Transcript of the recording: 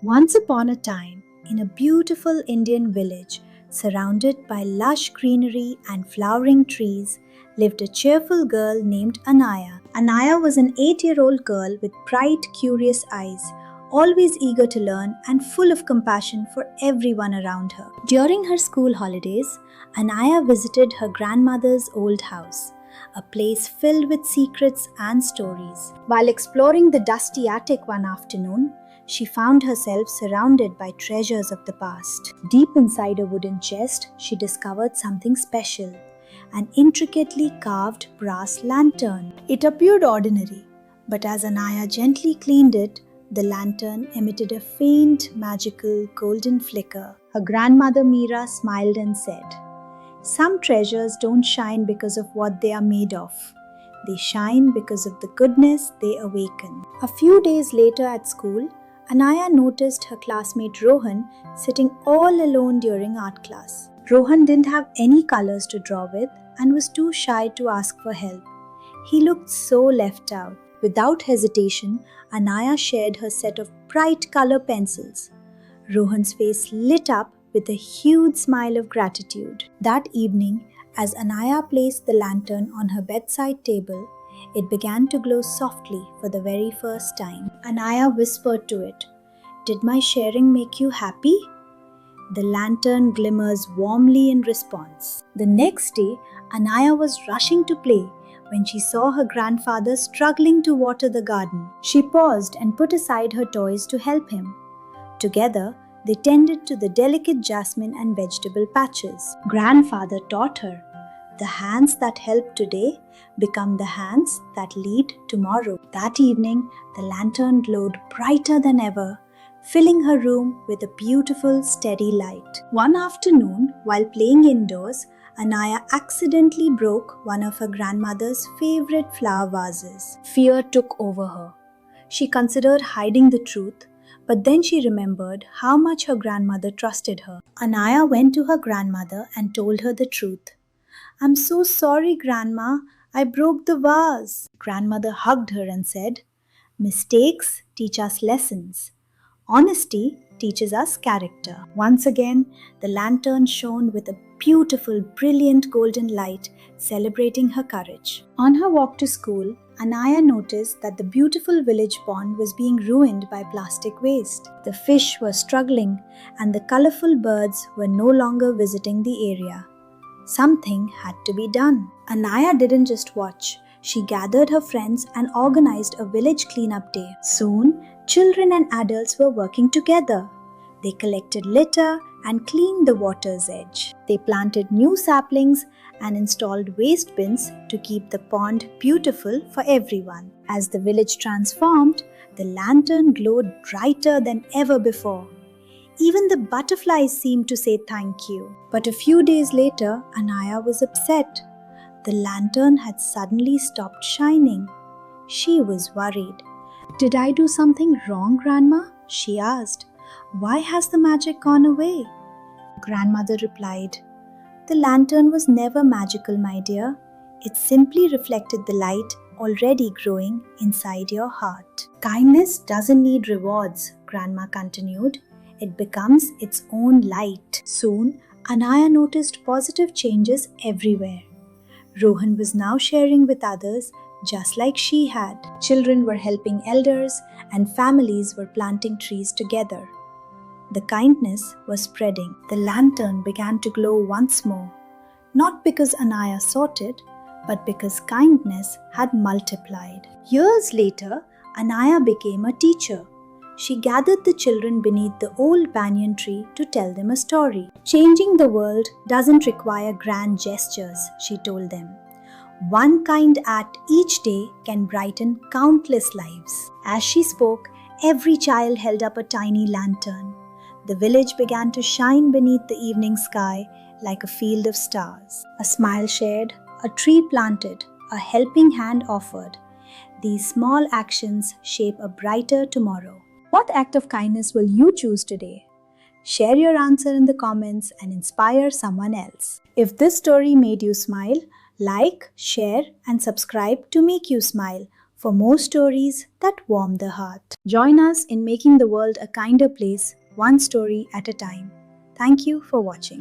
Once upon a time, in a beautiful Indian village surrounded by lush greenery and flowering trees, lived a cheerful girl named Anaya. Anaya was an 8-year-old girl with bright, curious eyes, always eager to learn and full of compassion for everyone around her. During her school holidays, Anaya visited her grandmother's old house, a place filled with secrets and stories. While exploring the dusty attic one afternoon, she found herself surrounded by treasures of the past. Deep inside a wooden chest, she discovered something special, an intricately carved brass lantern. It appeared ordinary, but as Anaya gently cleaned it, the lantern emitted a faint, magical golden flicker. Her grandmother Meera smiled and said, "Some treasures don't shine because of what they are made of. They shine because of the goodness they awaken." A few days later at school, Anaya noticed her classmate Rohan sitting all alone during art class. Rohan didn't have any colors to draw with and was too shy to ask for help. He looked so left out. Without hesitation, Anaya shared her set of bright color pencils. Rohan's face lit up with a huge smile of gratitude. That evening, as Anaya placed the lantern on her bedside table, it began to glow softly for the very first time. Anaya whispered to it, "Did my sharing make you happy?" The lantern glimmers warmly in response. The next day, Anaya was rushing to play when she saw her grandfather struggling to water the garden. She paused and put aside her toys to help him. Together, they tended to the delicate jasmine and vegetable patches. Grandfather taught her, "The hands that help today become the hands that lead tomorrow." That evening, the lantern glowed brighter than ever, filling her room with a beautiful, steady light. One afternoon, while playing indoors, Anaya accidentally broke one of her grandmother's favorite flower vases. Fear took over her. She considered hiding the truth, but then she remembered how much her grandmother trusted her. Anaya went to her grandmother and told her the truth. "I'm so sorry, Grandma. I broke the vase." Grandmother hugged her and said, "Mistakes teach us lessons. Honesty teaches us character." Once again, the lantern shone with a beautiful, brilliant golden light, celebrating her courage. On her walk to school, Anaya noticed that the beautiful village pond was being ruined by plastic waste. The fish were struggling, and the colorful birds were no longer visiting the area. Something had to be done. Anaya didn't just watch. She gathered her friends and organized a village cleanup day. Soon, children and adults were working together. They collected litter and cleaned the water's edge. They planted new saplings and installed waste bins to keep the pond beautiful for everyone. As the village transformed, the lantern glowed brighter than ever before. Even the butterflies seemed to say thank you. But a few days later, Anaya was upset. The lantern had suddenly stopped shining. She was worried. "Did I do something wrong, Grandma?" she asked. "Why has the magic gone away?" Grandmother replied, "The lantern was never magical, my dear. It simply reflected the light already growing inside your heart." "Kindness doesn't need rewards," Grandma continued. "It becomes its own light." Soon, Anaya noticed positive changes everywhere. Rohan was now sharing with others just like she had. Children were helping elders, and families were planting trees together. The kindness was spreading. The lantern began to glow once more, not because Anaya sought it, but because kindness had multiplied. Years later, Anaya became a teacher. She gathered the children beneath the old banyan tree to tell them a story. "Changing the world doesn't require grand gestures," she told them. "One kind act each day can brighten countless lives." As she spoke, every child held up a tiny lantern. The village began to shine beneath the evening sky like a field of stars. A smile shared, a tree planted, a helping hand offered. These small actions shape a brighter tomorrow. What act of kindness will you choose today? Share your answer in the comments and inspire someone else. If this story made you smile, like, share, and subscribe to make you smile for more stories that warm the heart. Join us in making the world a kinder place, one story at a time. Thank you for watching.